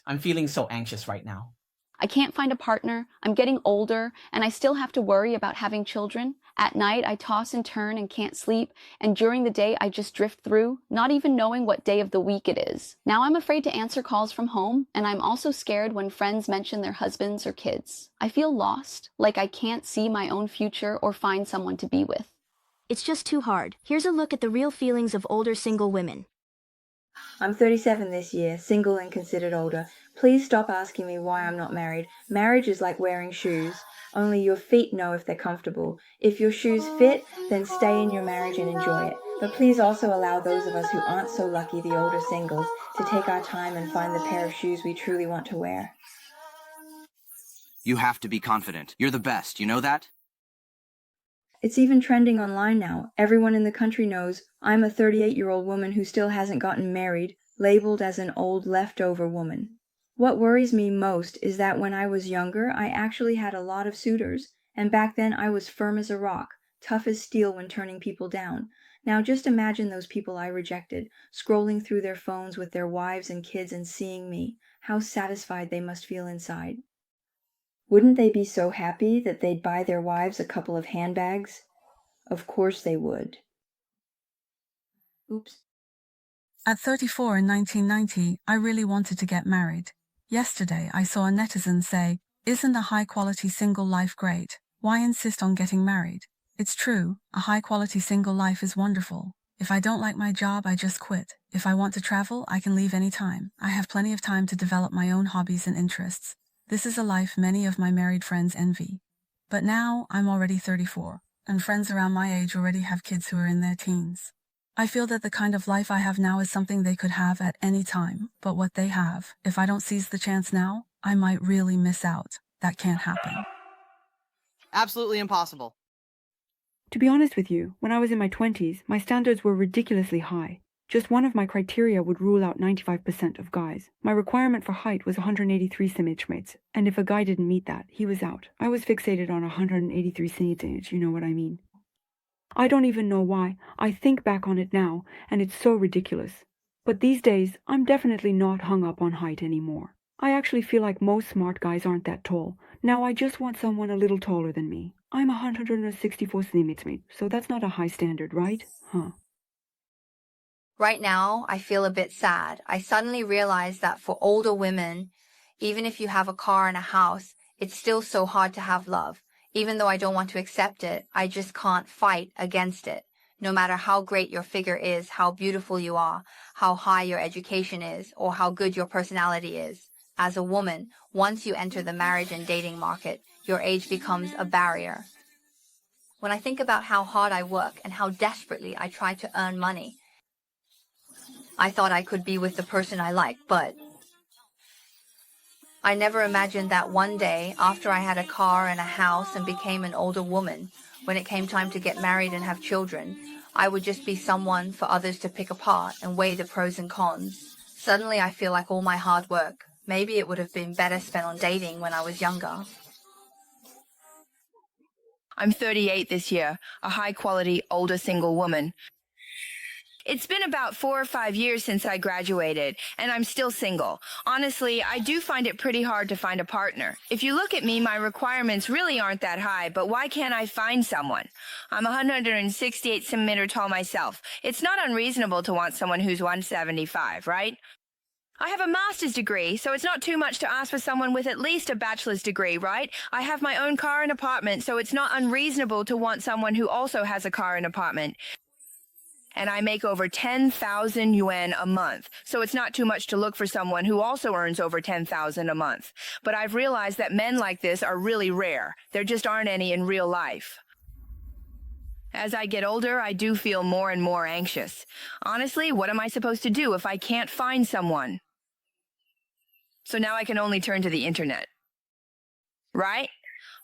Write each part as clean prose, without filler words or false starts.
I'm feeling so anxious right now. I can't find a partner, I'm getting older, and I still have to worry about having children. At night, I toss and turn and can't sleep, and during the day, I just drift through, not even knowing what day of the week it is. Now I'm afraid to answer calls from home, and I'm also scared when friends mention their husbands or kids. I feel lost, like I can't see my own future or find someone to be with. It's just too hard. Here's a look at the real feelings of older single women. I'm 37 this year, single and considered older. Please stop asking me why I'm not married. Marriage is like wearing shoes. Only your feet know if they're comfortable. If your shoes fit, then stay in your marriage and enjoy it. But please also allow those of us who aren't so lucky, the older singles, to take our time and find the pair of shoes we truly want to wear. You have to be confident. You're the best, you know that? It's even trending online now. Everyone in the country knows I'm a 38-year-old woman who still hasn't gotten married, labeled as an old leftover woman. What worries me most is that when I was younger, I actually had a lot of suitors, and back then I was firm as a rock, tough as steel when turning people down. Now just imagine those people I rejected, scrolling through their phones with their wives and kids and seeing me. How satisfied they must feel inside. Wouldn't they be so happy that they'd buy their wives a couple of handbags? Of course they would. Oops. At 34 in 1990, I really wanted to get married. Yesterday, I saw a netizen say, "Isn't a high-quality single life great? Why insist on getting married?" It's true, a high-quality single life is wonderful. If I don't like my job, I just quit. If I want to travel, I can leave anytime. I have plenty of time to develop my own hobbies and interests. This is a life many of my married friends envy. But now, I'm already 34, and friends around my age already have kids who are in their teens. I feel that the kind of life I have now is something they could have at any time, but what they have, if I don't seize the chance now, I might really miss out. That can't happen. Absolutely impossible. To be honest with you, when I was in my 20s, my standards were ridiculously high. Just one of my criteria would rule out 95% of guys. My requirement for height was 183 centimeters, and if a guy didn't meet that, he was out. I was fixated on 183 centimeters, you know what I mean. I don't even know why. I think back on it now, and it's so ridiculous. But these days, I'm definitely not hung up on height anymore. I actually feel like most smart guys aren't that tall. Now I just want someone a little taller than me. I'm 164 centimeters, so that's not a high standard, right? Huh. Right now, I feel a bit sad. I suddenly realized that for older women, even if you have a car and a house, it's still so hard to have love. Even though I don't want to accept it, I just can't fight against it. No matter how great your figure is, how beautiful you are, how high your education is, or how good your personality is. As a woman, once you enter the marriage and dating market, your age becomes a barrier. When I think about how hard I work and how desperately I try to earn money, I thought I could be with the person I like, but I never imagined that one day, after I had a car and a house and became an older woman, when it came time to get married and have children, I would just be someone for others to pick apart and weigh the pros and cons. Suddenly I feel like all my hard work, maybe it would have been better spent on dating when I was younger. I'm 38 this year, a high-quality, older single woman. It's been about 4 or 5 years since I graduated, and I'm still single. Honestly, I do find it pretty hard to find a partner. If you look at me, my requirements really aren't that high, but why can't I find someone? I'm 168 centimeters tall myself. It's not unreasonable to want someone who's 175, right? I have a master's degree, so it's not too much to ask for someone with at least a bachelor's degree, right? I have my own car and apartment, so it's not unreasonable to want someone who also has a car and apartment. And I make over 10,000 yuan a month, so it's not too much to look for someone who also earns over 10,000 a month. But I've realized that men like this are really rare. There just aren't any in real life. As I get older, I do feel more and more anxious. Honestly, what am I supposed to do if I can't find someone? So now I can only turn to the internet. Right?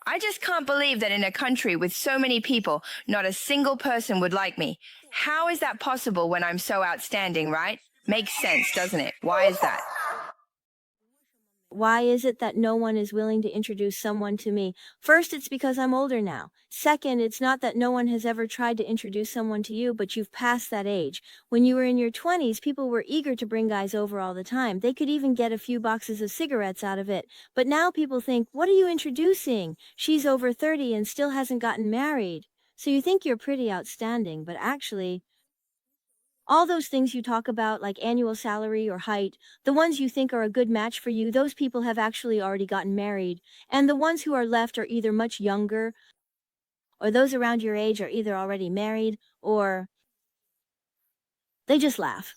I just can't believe that in a country with so many people, not a single person would like me. How is that possible when I'm so outstanding, right? Makes sense, doesn't it? Why is that? why is it that no one is willing to introduce someone to me? First, it's because I'm older now. Second, it's not that no one has ever tried to introduce someone to you, but you've passed that age. When you were in your 20s, people were eager to bring guys over all the time. They could even get a few boxes of cigarettes out of it. But now people think, what are you introducing? She's over 30 and still hasn't gotten married. So you think you're pretty outstanding, but actually, all those things you talk about, like annual salary or height, the ones you think are a good match for you, those people have actually already gotten married. And the ones who are left are either much younger, or those around your age are either already married, or they just laugh.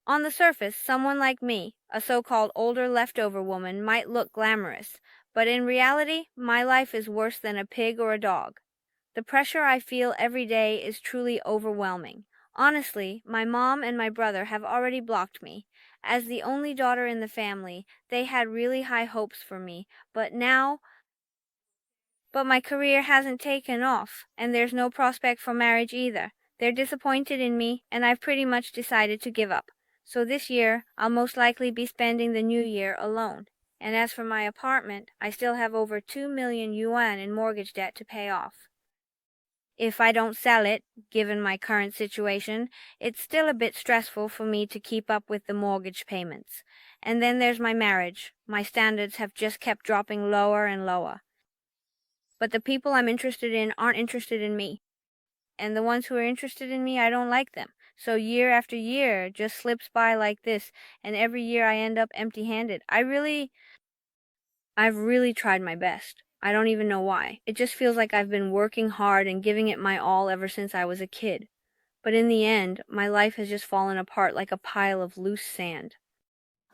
On the surface, someone like me, a so-called older leftover woman, might look glamorous, but in reality, my life is worse than a pig or a dog. The pressure I feel every day is truly overwhelming. Honestly, my mom and my brother have already blocked me. As the only daughter in the family, they had really high hopes for me, but my career hasn't taken off, and there's no prospect for marriage either. They're disappointed in me, and I've pretty much decided to give up. So this year, I'll most likely be spending the new year alone. And as for my apartment, I still have over 2 million yuan in mortgage debt to pay off. If I don't sell it, given my current situation, it's still a bit stressful for me to keep up with the mortgage payments. And then there's my marriage. My standards have just kept dropping lower and lower. But the people I'm interested in aren't interested in me. And the ones who are interested in me, I don't like them. So year after year just slips by like this, and every year I end up empty-handed. I've really tried my best. I don't even know why. It just feels like I've been working hard and giving it my all ever since I was a kid. But in the end, my life has just fallen apart like a pile of loose sand.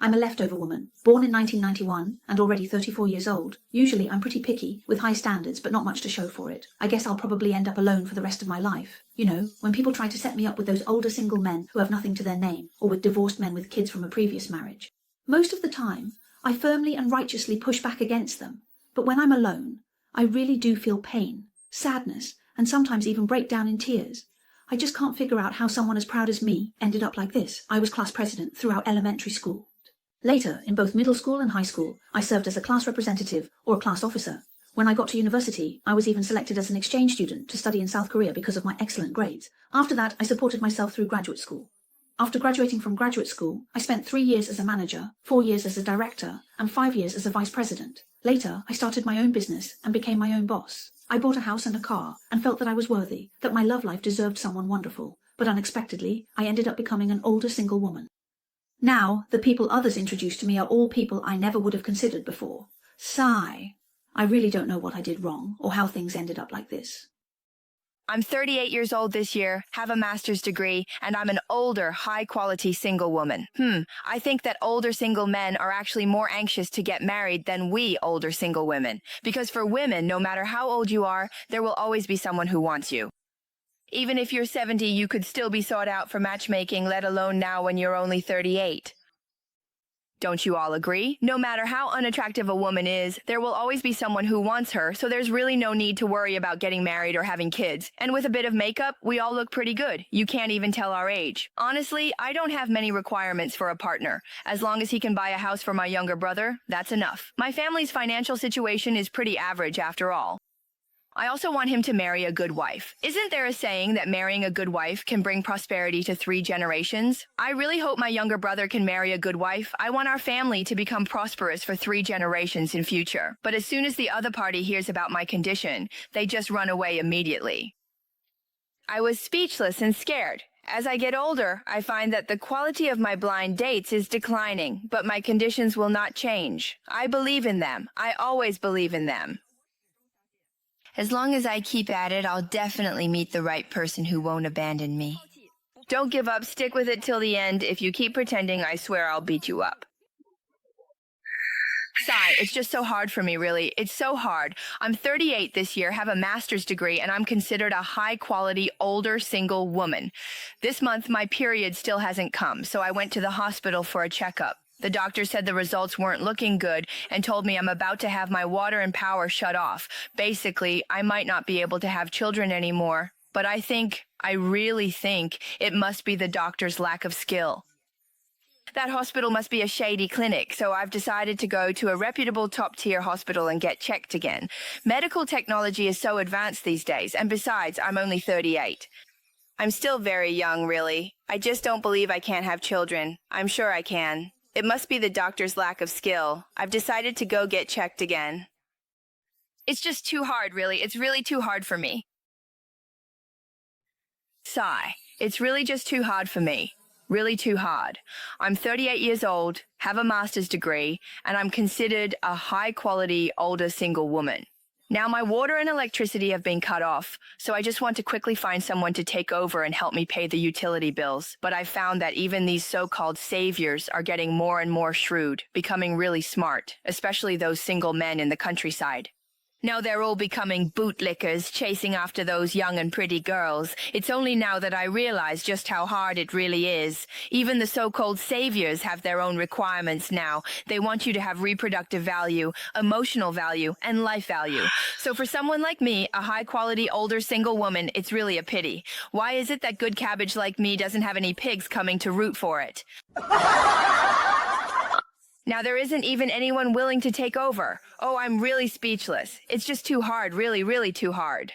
I'm a leftover woman, born in 1991 and already 34 years old. Usually I'm pretty picky, with high standards but not much to show for it. I guess I'll probably end up alone for the rest of my life. You know, when people try to set me up with those older single men who have nothing to their name, or with divorced men with kids from a previous marriage. Most of the time, I firmly and righteously push back against them. But when I'm alone, I really do feel pain, sadness, and sometimes even break down in tears. I just can't figure out how someone as proud as me ended up like this. I was class president throughout elementary school. Later, in both middle school and high school, I served as a class representative or a class officer. When I got to university, I was even selected as an exchange student to study in South Korea because of my excellent grades. After that, I supported myself through graduate school. After graduating from graduate school, I spent 3 years as a manager, 4 years as a director, and 5 years as a vice president. Later, I started my own business and became my own boss. I bought a house and a car and felt that I was worthy, that my love life deserved someone wonderful. But unexpectedly, I ended up becoming an older single woman. Now, the people others introduced to me are all people I never would have considered before. Sigh. I really don't know what I did wrong or how things ended up like this. I'm 38 years old this year, have a master's degree, and I'm an older, high-quality single woman. I think that older single men are actually more anxious to get married than we older single women. Because for women, no matter how old you are, there will always be someone who wants you. Even if you're 70, you could still be sought out for matchmaking, let alone now when you're only 38. Don't you all agree? No matter how unattractive a woman is, there will always be someone who wants her, so there's really no need to worry about getting married or having kids. And with a bit of makeup, we all look pretty good. You can't even tell our age. Honestly, I don't have many requirements for a partner. As long as he can buy a house for my younger brother, that's enough. My family's financial situation is pretty average after all. I also want him to marry a good wife. Isn't there a saying that marrying a good wife can bring prosperity to 3 generations? I really hope my younger brother can marry a good wife. I want our family to become prosperous for 3 generations in future. But as soon as the other party hears about my condition, they just run away immediately. I was speechless and scared. As I get older, I find that the quality of my blind dates is declining, but my conditions will not change. I believe in them. I always believe in them. As long as I keep at it, I'll definitely meet the right person who won't abandon me. Don't give up, stick with it till the end. If you keep pretending, I swear I'll beat you up. Sigh, it's just so hard for me, really. It's so hard. I'm 38 this year, have a master's degree, and I'm considered a high-quality, older, single woman. This month, my period still hasn't come, so I went to the hospital for a checkup. The doctor said the results weren't looking good and told me I'm about to have my water and power shut off. Basically, I might not be able to have children anymore. But I really think, it must be the doctor's lack of skill. That hospital must be a shady clinic, so I've decided to go to a reputable top-tier hospital and get checked again. Medical technology is so advanced these days, and besides, I'm only 38. I'm still very young, really. I just don't believe I can't have children. I'm sure I can. It must be the doctor's lack of skill. I've decided to go get checked again. It's just too hard, really. It's really too hard for me. Sigh. It's really just too hard for me. Really too hard. I'm 38 years old, have a master's degree, and I'm considered a high-quality, older single woman. Now my water and electricity have been cut off, so I just want to quickly find someone to take over and help me pay the utility bills. But I've found that even these so-called saviors are getting more and more shrewd, becoming really smart, especially those single men in the countryside. Now they're all becoming bootlickers, chasing after those young and pretty girls. It's only now that I realize just how hard it really is. Even the so-called saviors have their own requirements now. They want you to have reproductive value, emotional value, and life value. So for someone like me, a high-quality, older single woman, it's really a pity. Why is it that good cabbage like me doesn't have any pigs coming to root for it? Now there isn't even anyone willing to take over. Oh, I'm really speechless. It's just too hard, really, really too hard.